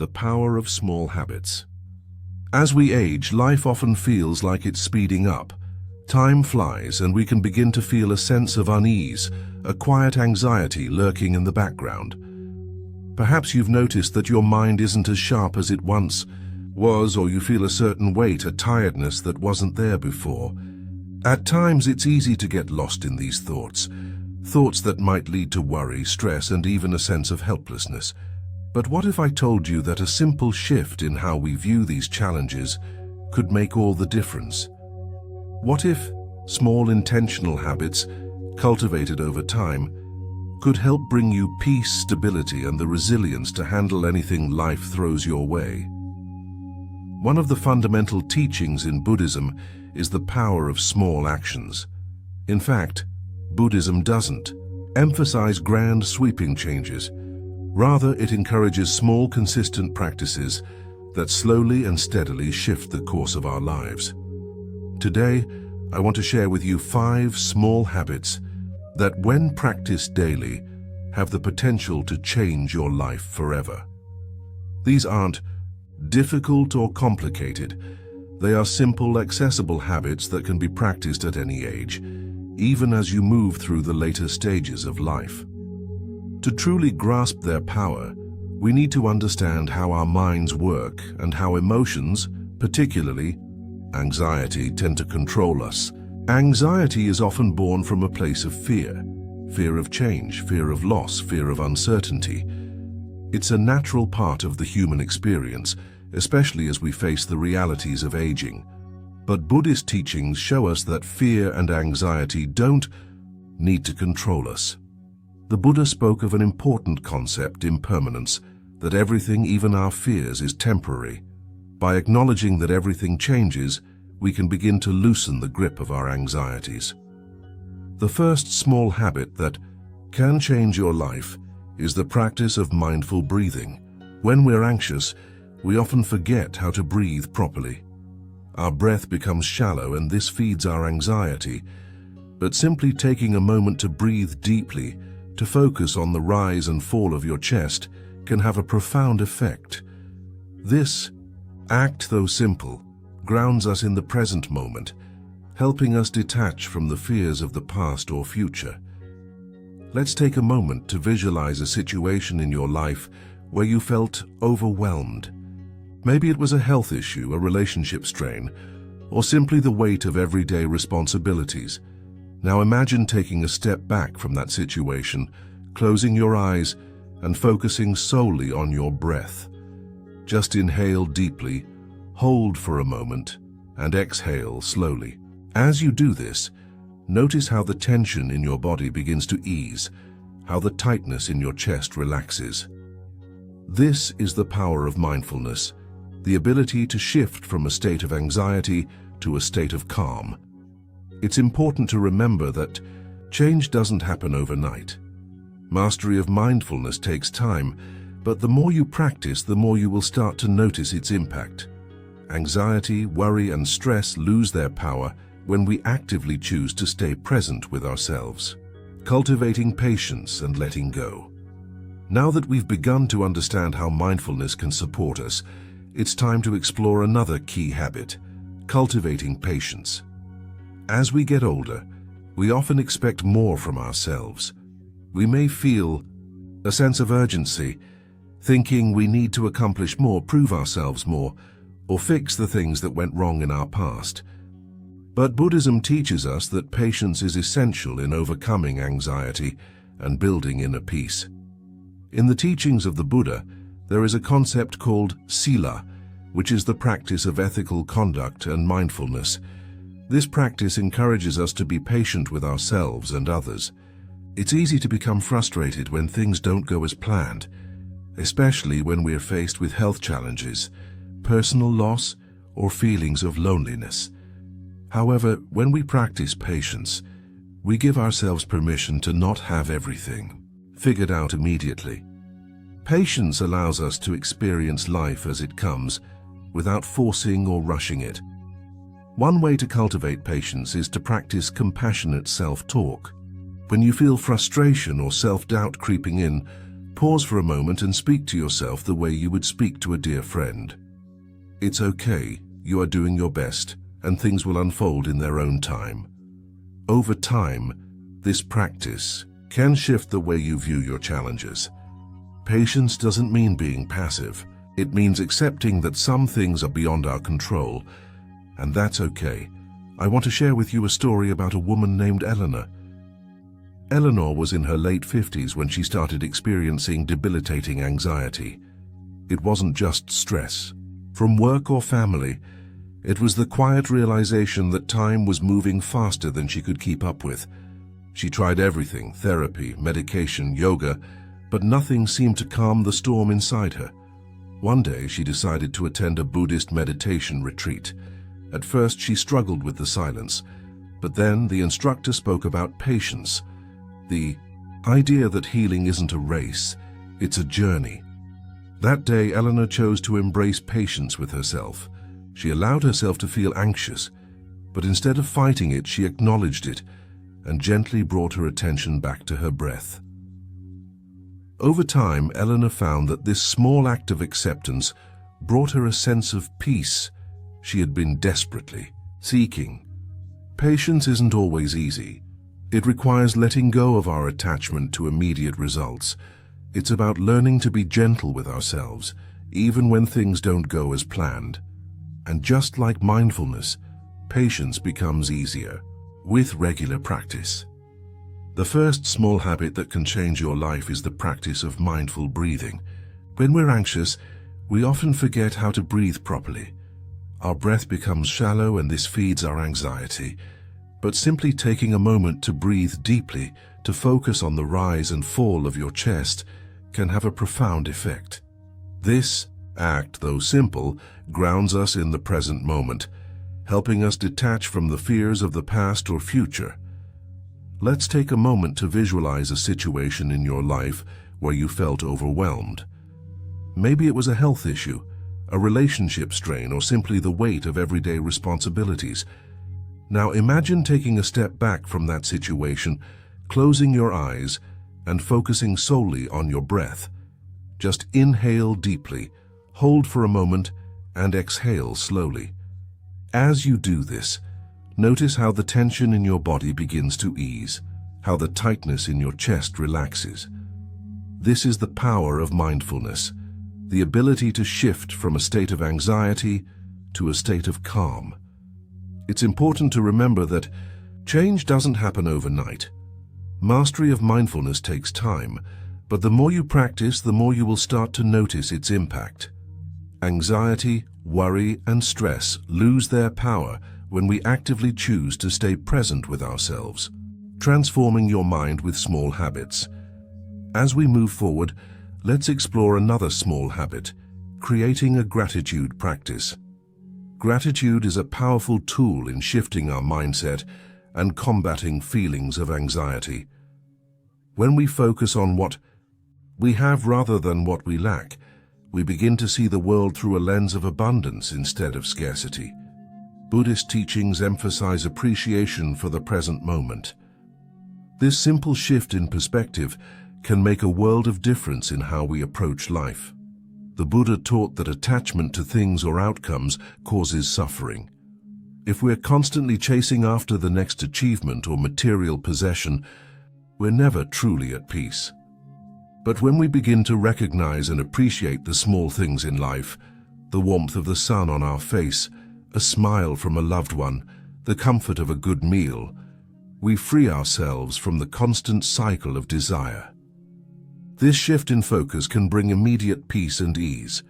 the power of small habits. As we age, life often feels like it's speeding up. Time flies and we can begin to feel a sense of unease, a quiet anxiety lurking in the background. Perhaps you've noticed that your mind isn't as sharp as it once was, or you feel a certain weight, a tiredness that wasn't there before. At times, it's easy to get lost in these thoughts that might lead to worry, stress, and even a sense of helplessness. But what if I told you that a simple shift in how we view these challenges could make all the difference? What if small intentional habits, cultivated over time, could help bring you peace, stability, and the resilience to handle anything life throws your way? One of the fundamental teachings in Buddhism is the power of small actions. In fact, Buddhism doesn't emphasize grand sweeping changes. Rather, it encourages small, consistent practices that slowly and steadily shift the course of our lives. Today, I want to share with you 5 small habits that, when practiced daily, have the potential to change your life forever. These aren't difficult or complicated. They are simple, accessible habits that can be practiced at any age, even as you move through the later stages of life. To truly grasp their power, we need to understand how our minds work and how emotions, particularly anxiety, tend to control us. Anxiety is often born from a place of fear of change, fear of loss, fear of uncertainty. It's a natural part of the human experience, especially as we face the realities of aging. But Buddhist teachings show us that fear and anxiety don't need to control us. The Buddha spoke of an important concept, impermanence, that everything, even our fears, is temporary. By acknowledging that everything changes, we can begin to loosen the grip of our anxieties. The first small habit that can change your life is the practice of mindful breathing. When we're anxious, we often forget how to breathe properly. Our breath becomes shallow, and this feeds our anxiety. But simply taking a moment to breathe deeply, to focus on the rise and fall of your chest, can have a profound effect. This act, though simple, grounds us in the present moment, helping us detach from the fears of the past or future. Let's take a moment to visualize a situation in your life where you felt overwhelmed. Maybe it was a health issue, a relationship strain, or simply the weight of everyday responsibilities. Now imagine taking a step back from that situation, closing your eyes and focusing solely on your breath. Just inhale deeply, hold for a moment, and exhale slowly. As you do this, notice how the tension in your body begins to ease, how the tightness in your chest relaxes. This is the power of mindfulness, the ability to shift from a state of anxiety to a state of calm. It's important to remember that change doesn't happen overnight. Mastery of mindfulness takes time, but the more you practice, the more you will start to notice its impact. Anxiety, worry, and stress lose their power when we actively choose to stay present with ourselves. Cultivating patience and letting go. Now that we've begun to understand how mindfulness can support us, it's time to explore another key habit: cultivating patience. As we get older, we often expect more from ourselves. We may feel a sense of urgency, thinking we need to accomplish more, prove ourselves more, or fix the things that went wrong in our past. But Buddhism teaches us that patience is essential in overcoming anxiety and building inner peace. In the teachings of the Buddha, there is a concept called sila, which is the practice of ethical conduct and mindfulness. This practice encourages us to be patient with ourselves and others. It's easy to become frustrated when things don't go as planned, especially when we're faced with health challenges, personal loss, or feelings of loneliness. However, when we practice patience, we give ourselves permission to not have everything figured out immediately. Patience allows us to experience life as it comes, without forcing or rushing it. One way to cultivate patience is to practice compassionate self-talk. When you feel frustration or self-doubt creeping in, Pause for a moment and speak to yourself the way you would speak to a dear friend. It's okay, you are doing your best, and things will unfold in their own time. Over time, this practice can shift the way you view your challenges. Patience doesn't mean being passive. It means accepting that some things are beyond our control, and that's okay. I want to share with you a story about a woman named Eleanor. Eleanor was in her late 50s when she started experiencing debilitating anxiety. It wasn't just stress from work or family. It was the quiet realization that time was moving faster than she could keep up with. She tried everything, therapy, medication, yoga, but nothing seemed to calm the storm inside her. One day, she decided to attend a Buddhist meditation retreat. At first, she struggled with the silence, but then the instructor spoke about patience, the idea that healing isn't a race, it's a journey. That day, Eleanor chose to embrace patience with herself. She allowed herself to feel anxious, but instead of fighting it, she acknowledged it and gently brought her attention back to her breath. Over time, Eleanor found that this small act of acceptance brought her a sense of peace she had been desperately seeking. Patience isn't always easy. It requires letting go of our attachment to immediate results. It's about learning to be gentle with ourselves, even when things don't go as planned. And just like mindfulness, patience becomes easier with regular practice. The first small habit that can change your life is the practice of mindful breathing. When we're anxious, we often forget how to breathe properly. Our breath becomes shallow and this feeds our anxiety. But simply taking a moment to breathe deeply, to focus on the rise and fall of your chest, can have a profound effect. This act, though simple, grounds us in the present moment, helping us detach from the fears of the past or future. Let's take a moment to visualize a situation in your life where you felt overwhelmed. Maybe it was a health issue, a relationship strain, or simply the weight of everyday responsibilities. Now imagine taking a step back from that situation, closing your eyes, and focusing solely on your breath. Just inhale deeply, hold for a moment, and exhale slowly. As you do this, notice how the tension in your body begins to ease, how the tightness in your chest relaxes. This is the power of mindfulness, the ability to shift from a state of anxiety to a state of calm. It's important to remember that change doesn't happen overnight. Mastery of mindfulness takes time, but the more you practice, the more you will start to notice its impact. Anxiety, worry, and stress lose their power when we actively choose to stay present with ourselves, transforming your mind with small habits. As we move forward, let's explore another small habit, creating a gratitude practice. Gratitude is a powerful tool in shifting our mindset and combating feelings of anxiety. When we focus on what we have rather than what we lack, we begin to see the world through a lens of abundance instead of scarcity. Buddhist teachings emphasize appreciation for the present moment. This simple shift in perspective can make a world of difference in how we approach life. The Buddha taught that attachment to things or outcomes causes suffering. If we're constantly chasing after the next achievement or material possession, we're never truly at peace. But when we begin to recognize and appreciate the small things in life, the warmth of the sun on our face, a smile from a loved one, the comfort of a good meal, we free ourselves from the constant cycle of desire. This shift in focus can bring immediate peace and ease.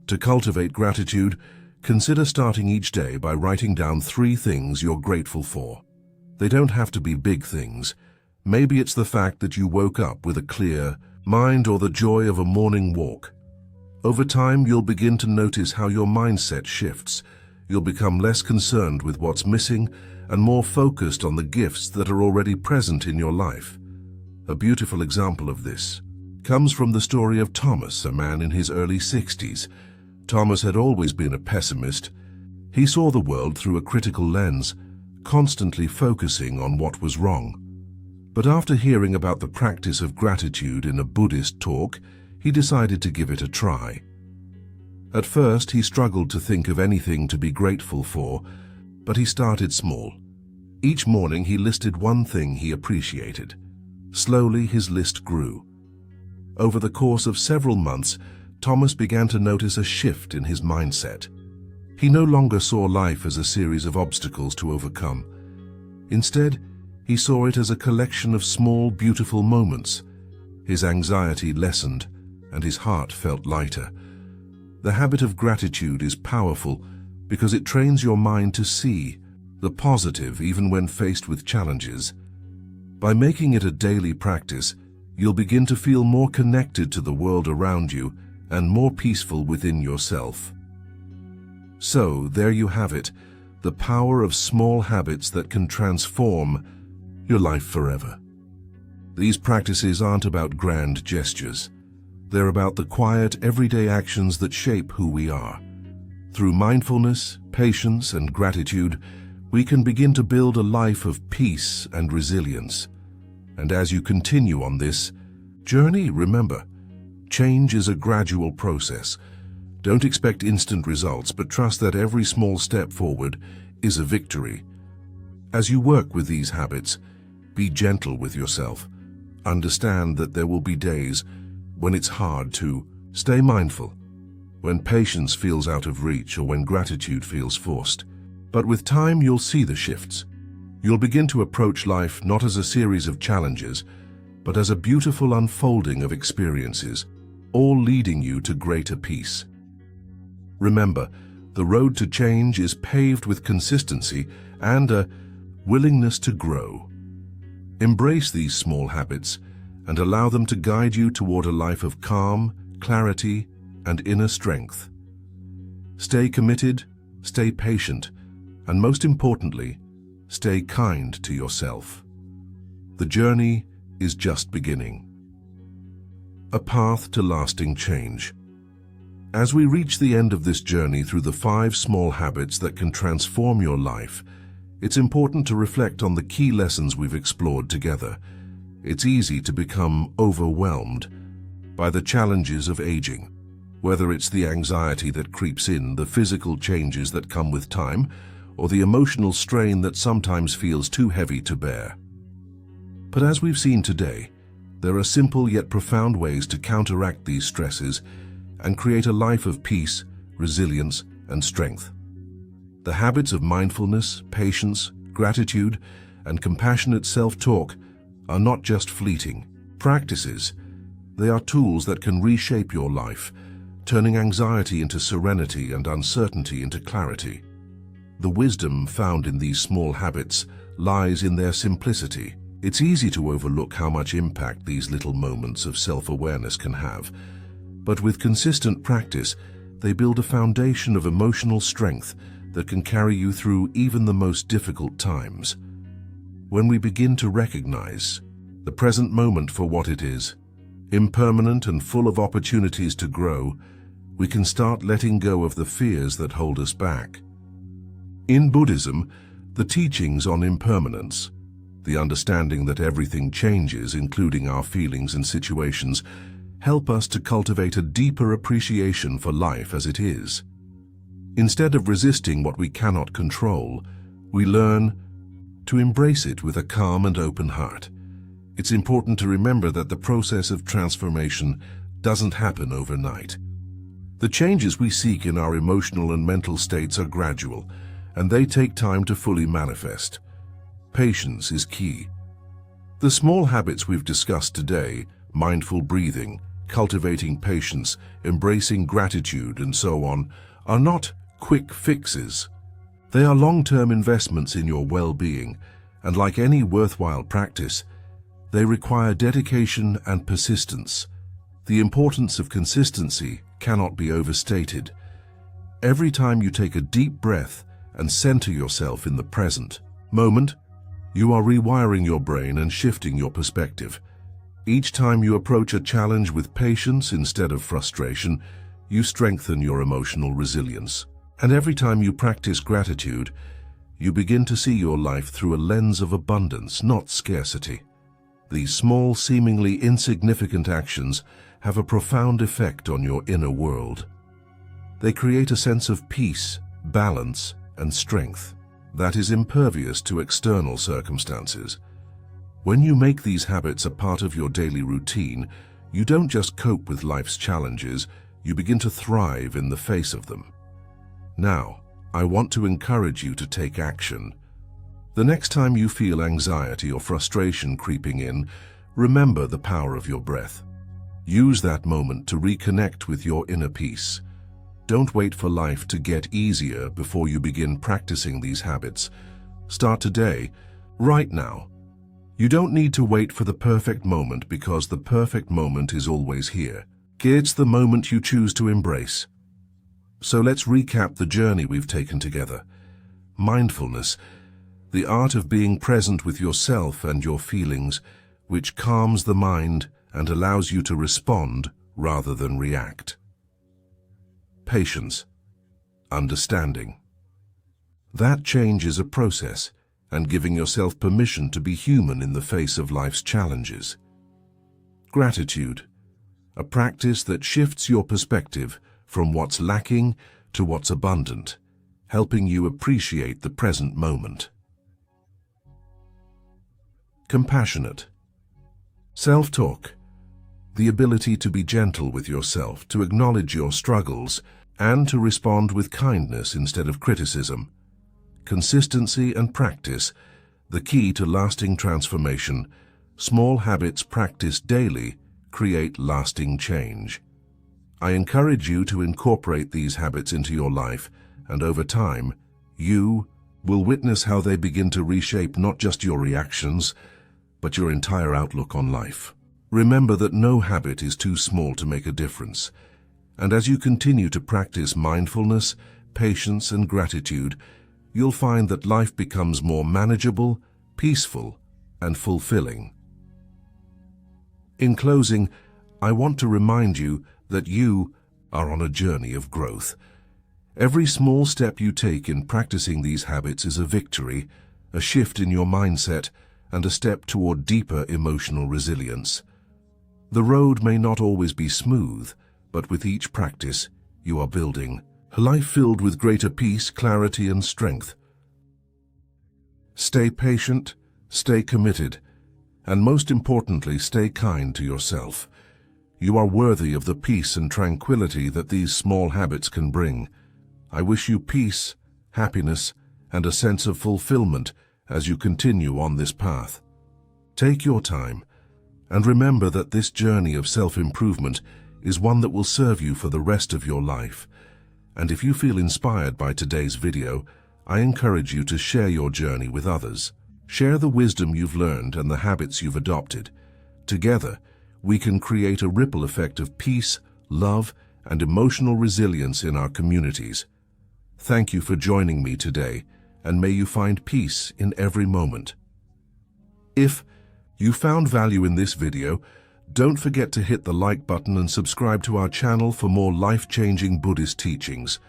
To cultivate gratitude, consider starting each day by writing down 3 things you're grateful for. They don't have to be big things. Maybe it's the fact that you woke up with a clear mind or the joy of a morning walk. Over time, you'll begin to notice how your mindset shifts. You'll become less concerned with what's missing and more focused on the gifts that are already present in your life. A beautiful example of this comes from the story of Thomas, a man in his early 60s. Thomas had always been a pessimist. He saw the world through a critical lens, constantly focusing on what was wrong. But after hearing about the practice of gratitude in a Buddhist talk, he decided to give it a try. At first, he struggled to think of anything to be grateful for, but he started small. Each morning, he listed one thing he appreciated. Slowly, his list grew. Over the course of several months, Thomas began to notice a shift in his mindset. He no longer saw life as a series of obstacles to overcome. Instead, he saw it as a collection of small, beautiful moments. His anxiety lessened, and his heart felt lighter. The habit of gratitude is powerful because it trains your mind to see the positive even when faced with challenges. By making it a daily practice, you'll begin to feel more connected to the world around you and more peaceful within yourself. So, there you have it, the power of small habits that can transform your life forever. These practices aren't about grand gestures. They're about the quiet, everyday actions that shape who we are. Through mindfulness, patience, and gratitude, we can begin to build a life of peace and resilience. And as you continue on this journey, remember, change is a gradual process. Don't expect instant results, but trust that every small step forward is a victory. As you work with these habits, be gentle with yourself. Understand that there will be days when it's hard to stay mindful, when patience feels out of reach, or when gratitude feels forced. But with time, you'll see the shifts. You'll begin to approach life not as a series of challenges, but as a beautiful unfolding of experiences, all leading you to greater peace. Remember, the road to change is paved with consistency and a willingness to grow. Embrace these small habits and allow them to guide you toward a life of calm, clarity, and inner strength. Stay committed, stay patient, and most importantly, stay kind to yourself. The journey is just beginning. A path to lasting change. As we reach the end of this journey through the 5 small habits that can transform your life, it's important to reflect on the key lessons we've explored together. It's easy to become overwhelmed by the challenges of aging, whether it's the anxiety that creeps in, the physical changes that come with time, or the emotional strain that sometimes feels too heavy to bear. But as we've seen today, there are simple yet profound ways to counteract these stresses and create a life of peace, resilience, and strength. The habits of mindfulness, patience, gratitude, and compassionate self-talk are not just fleeting practices. They are tools that can reshape your life, turning anxiety into serenity and uncertainty into clarity. The wisdom found in these small habits lies in their simplicity. It's easy to overlook how much impact these little moments of self-awareness can have. But with consistent practice, they build a foundation of emotional strength that can carry you through even the most difficult times. When we begin to recognize the present moment for what it is, impermanent and full of opportunities to grow, we can start letting go of the fears that hold us back. In Buddhism, the teachings on impermanence, the understanding that everything changes, including our feelings and situations, help us to cultivate a deeper appreciation for life as it is. Instead of resisting what we cannot control, we learn to embrace it with a calm and open heart. It's important to remember that the process of transformation doesn't happen overnight. The changes we seek in our emotional and mental states are gradual, and they take time to fully manifest. Patience is key. The small habits we've discussed today, mindful breathing, cultivating patience, embracing gratitude, and so on, are not quick fixes. They are long-term investments in your well-being, and like any worthwhile practice, they require dedication and persistence. The importance of consistency cannot be overstated. Every time you take a deep breath and center yourself in the present moment, you are rewiring your brain and shifting your perspective. Each time you approach a challenge with patience instead of frustration, you strengthen your emotional resilience. And every time you practice gratitude, you begin to see your life through a lens of abundance, not scarcity. These small, seemingly insignificant actions have a profound effect on your inner world. They create a sense of peace, balance, and strength that is impervious to external circumstances. When you make these habits a part of your daily routine, you don't just cope with life's challenges, you begin to thrive in the face of them. Now, I want to encourage you to take action. The next time you feel anxiety or frustration creeping in, remember the power of your breath. Use that moment to reconnect with your inner peace. Don't wait for life to get easier before you begin practicing these habits. Start today, right now. You don't need to wait for the perfect moment because the perfect moment is always here. It's the moment you choose to embrace. So let's recap the journey we've taken together. Mindfulness, the art of being present with yourself and your feelings, which calms the mind and allows you to respond rather than react. Patience, understanding. That change is a process, and giving yourself permission to be human in the face of life's challenges. Gratitude, a practice that shifts your perspective from what's lacking to what's abundant, helping you appreciate the present moment. Compassionate, self-talk, the ability to be gentle with yourself, to acknowledge your struggles, and to respond with kindness instead of criticism. Consistency and practice, the key to lasting transformation. Small habits practiced daily create lasting change. I encourage you to incorporate these habits into your life, and over time, you will witness how they begin to reshape not just your reactions, but your entire outlook on life. Remember that no habit is too small to make a difference, and as you continue to practice mindfulness, patience, and gratitude, you'll find that life becomes more manageable, peaceful, and fulfilling. In closing, I want to remind you that you are on a journey of growth. Every small step you take in practicing these habits is a victory, a shift in your mindset, and a step toward deeper emotional resilience. The road may not always be smooth, but with each practice, you are building a life filled with greater peace, clarity, and strength. Stay patient, stay committed, and most importantly, stay kind to yourself. You are worthy of the peace and tranquility that these small habits can bring. I wish you peace, happiness, and a sense of fulfillment as you continue on this path. Take your time, and remember that this journey of self-improvement is one that will serve you for the rest of your life. And if you feel inspired by today's video, I encourage you to share your journey with others. Share the wisdom you've learned and the habits you've adopted. Together, we can create a ripple effect of peace, love, and emotional resilience in our communities. Thank you for joining me today, and may you find peace in every moment. If you found value in this video, don't forget to hit the like button and subscribe to our channel for more life-changing Buddhist teachings.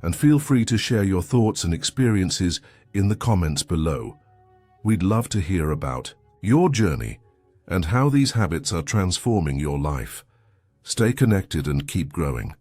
And feel free to share your thoughts and experiences in the comments below. We'd love to hear about your journey and how these habits are transforming your life. Stay connected and keep growing.